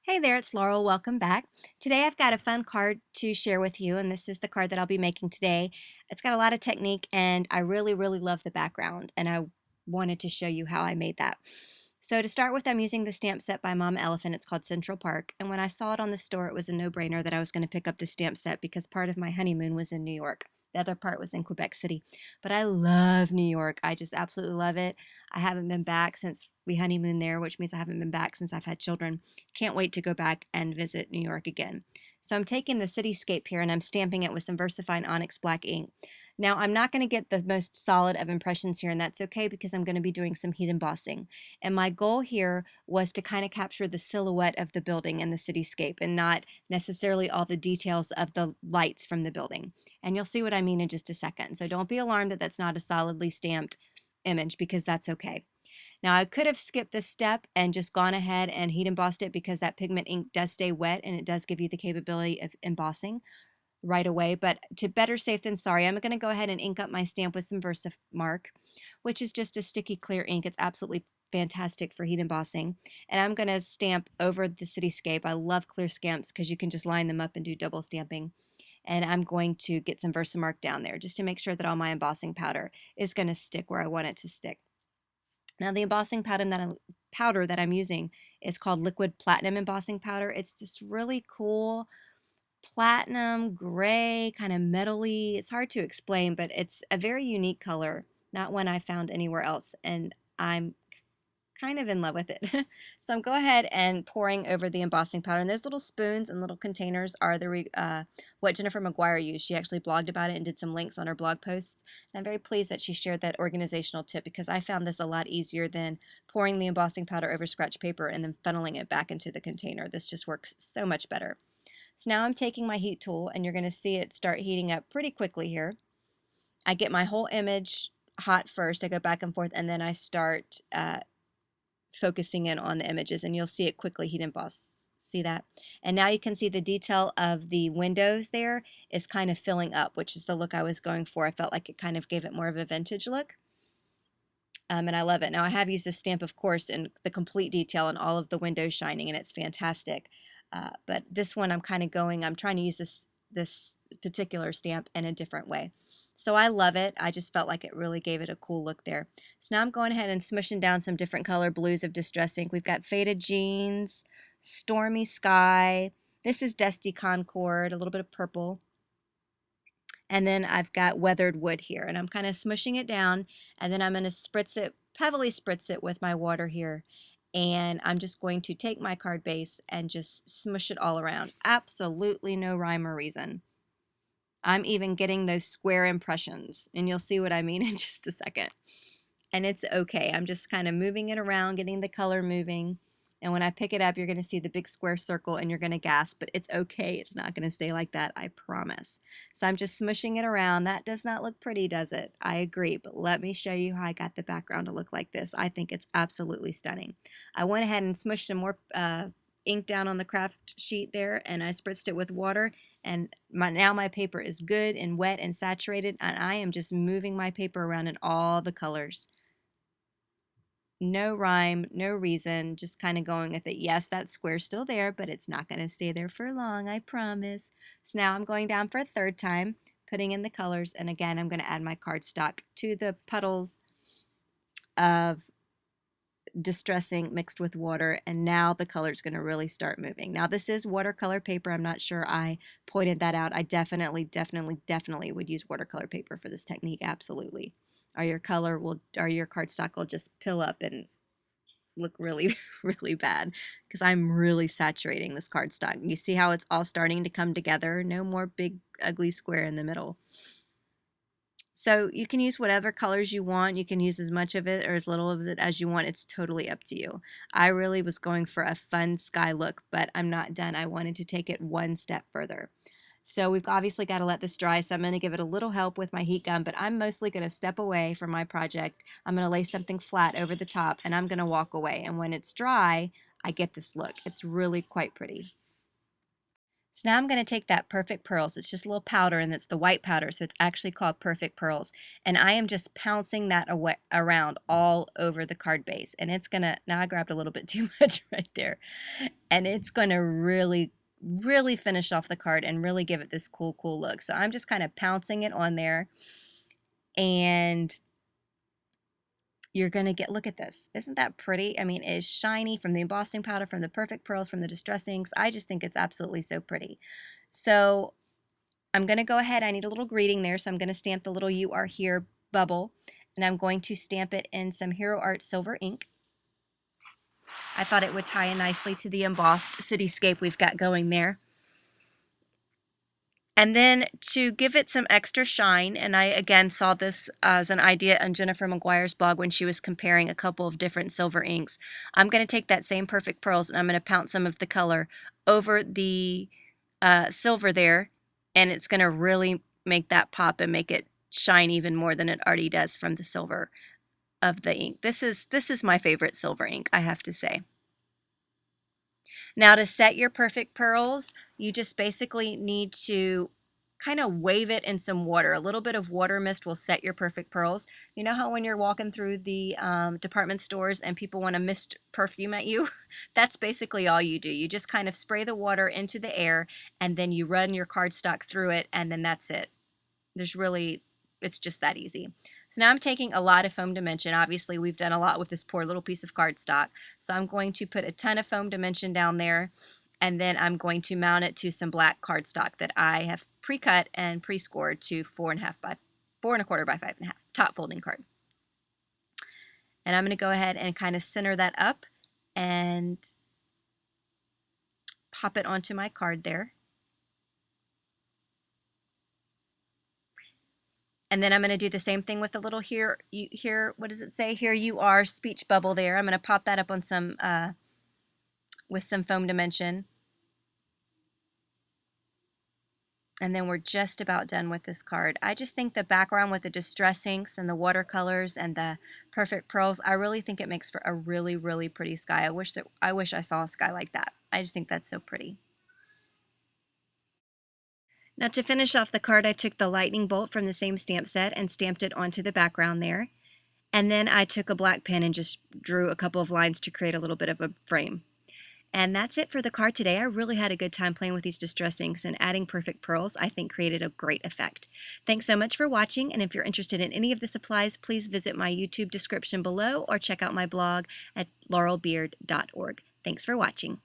Hey there, it's Laurel. Welcome back. Today I've got a fun card to share with you, and this is the card that I'll be making today. It's got a lot of technique, and I really love the background, and I wanted to show you how I made that. So to start with, I'm using the stamp set by Mom Elephant. It's called Central Park, and when I saw it on the store, it was a no-brainer that I was going to pick up the stamp set because part of my honeymoon was in New York. The other part was in Quebec City. But I love New York. I just absolutely love it. I haven't been back since we honeymooned there, which means I haven't been back since I've had children. Can't wait to go back and visit New York again. So I'm taking the cityscape here and I'm stamping it with some versafine onyx black ink. Now I'm not going to get the most solid of impressions here, and that's okay because I'm going to be doing some heat embossing. And my goal here was to kind of capture the silhouette of the building and the cityscape and not necessarily all the details of the lights from the building. And you'll see what I mean in just a second. So don't be alarmed that that's not a solidly stamped image because that's okay. Now I could have skipped this step and just gone ahead and heat embossed it because that pigment ink does stay wet and it does give you the capability of embossing right away. But to better safe than sorry, I'm going to go ahead and ink up my stamp with some Versamark, which is just a sticky clear ink. It's absolutely fantastic for heat embossing. And I'm going to stamp over the cityscape. I love clear stamps because you can just line them up and do double stamping. And I'm going to get some Versamark down there just to make sure that all my embossing powder is going to stick where I want it to stick. Now the embossing powder that I'm using is called Liquid Platinum Embossing Powder. It's just really cool platinum, gray, kind of metally. It's hard to explain, but it's a very unique color, not one I found anywhere else, and I'm kind of in love with it. So I'm go ahead and pouring over the embossing powder, and those little spoons and little containers are what Jennifer McGuire used. She actually blogged about it and did some links on her blog posts, and I'm very pleased that she shared that organizational tip because I found this a lot easier than pouring the embossing powder over scratch paper and then funneling it back into the container. This just works so much better. So now I'm taking my heat tool, and you're going to see it start heating up pretty quickly here. I get my whole image hot first. I go back and forth, and then I start focusing in on the images, and you'll see it quickly heat emboss. See that? And now you can see the detail of the windows there is kind of filling up, which is the look I was going for. I felt like it kind of gave it more of a vintage look. And I love it. Now I have used this stamp, of course, in the complete detail and all of the windows shining, and it's fantastic. But this one I'm trying to use this particular stamp in a different way. So I love it. I just felt like it really gave it a cool look there. So now I'm going ahead and smushing down some different color blues of Distress Ink. We've got Faded Jeans, Stormy Sky. This is Dusty Concord, a little bit of purple. And then I've got Weathered Wood here, and I'm kind of smushing it down, and then I'm going to heavily spritz it with my water here. And I'm just going to take my card base and just smush it all around. Absolutely no rhyme or reason. I'm even getting those square impressions, and you'll see what I mean in just a second. And it's okay. I'm just kind of moving it around, getting the color moving. And when I pick it up, you're going to see the big square circle and you're going to gasp, but it's okay. It's not going to stay like that, I promise. So I'm just smushing it around. That does not look pretty, does it? I agree, but let me show you how I got the background to look like this. I think it's absolutely stunning. I went ahead and smushed some more ink down on the craft sheet there, and I spritzed it with water, and now my paper is good and wet and saturated, and I am just moving my paper around in all the colors. No rhyme, no reason, just kind of going with it. Yes, that square's still there, but it's not going to stay there for long, I promise. So now I'm going down for a third time, putting in the colors, and again, I'm going to add my cardstock to the puddles of Distress Ink mixed with water, and now the color is going to really start moving. Now this is watercolor paper. I'm not sure I pointed that out. I definitely would use watercolor paper for this technique, absolutely. Or your cardstock will just pill up and look really really bad because I'm really saturating this cardstock. You see how it's all starting to come together? No more big ugly square in the middle. So you can use whatever colors you want. You can use as much of it or as little of it as you want. It's totally up to you. I really was going for a fun sky look, but I'm not done. I wanted to take it one step further. So we've obviously got to let this dry, so I'm going to give it a little help with my heat gun, but I'm mostly going to step away from my project. I'm going to lay something flat over the top, and I'm going to walk away. And when it's dry, I get this look. It's really quite pretty. So now I'm going to take that Perfect Pearls. It's just a little powder, and it's the white powder, so it's actually called Perfect Pearls. And I am just pouncing that around all over the card base. And it's going to, now I grabbed a little bit too much right there. And it's going to really, really finish off the card and really give it this cool, cool look. So I'm just kind of pouncing it on there. And you're going to get, look at this. Isn't that pretty? I mean, it is shiny from the embossing powder, from the Perfect Pearls, from the distress inks. I just think it's absolutely so pretty. So I'm going to go ahead. I need a little greeting there, so I'm going to stamp the little "You Are Here" bubble, and I'm going to stamp it in some Hero Art silver ink. I thought it would tie in nicely to the embossed cityscape we've got going there. And then to give it some extra shine, and I again saw this as an idea on Jennifer McGuire's blog when she was comparing a couple of different silver inks. I'm going to take that same Perfect Pearls and I'm going to pounce some of the color over the silver there, and it's going to really make that pop and make it shine even more than it already does from the silver of the ink. This is my favorite silver ink, I have to say. Now to set your Perfect Pearls, you just basically need to kind of wave it in some water. A little bit of water mist will set your Perfect Pearls. You know how when you're walking through the department stores and people want to mist perfume at you? That's basically all you do. You just kind of spray the water into the air and then you run your cardstock through it, and then that's it. It's just that easy. So now I'm taking a lot of foam dimension. Obviously, we've done a lot with this poor little piece of cardstock. So I'm going to put a ton of foam dimension down there, and then I'm going to mount it to some black cardstock that I have pre-cut and pre-scored to 4.25 by 5.5 top folding card. And I'm going to go ahead and kind of center that up and pop it onto my card there. And then I'm going to do the same thing with the little what does it say? Here you are speech bubble there. I'm going to pop that up on some, with some foam dimension. And then we're just about done with this card. I just think the background with the distress inks and the watercolors and the Perfect Pearls, I really think it makes for a really, really pretty sky. I wish I saw a sky like that. I just think that's so pretty. Now to finish off the card, I took the lightning bolt from the same stamp set and stamped it onto the background there. And then I took a black pen and just drew a couple of lines to create a little bit of a frame. And that's it for the card today. I really had a good time playing with these distress inks, and adding Perfect Pearls I think created a great effect. Thanks so much for watching, and if you're interested in any of the supplies, please visit my YouTube description below or check out my blog at laurelbeard.org. Thanks for watching.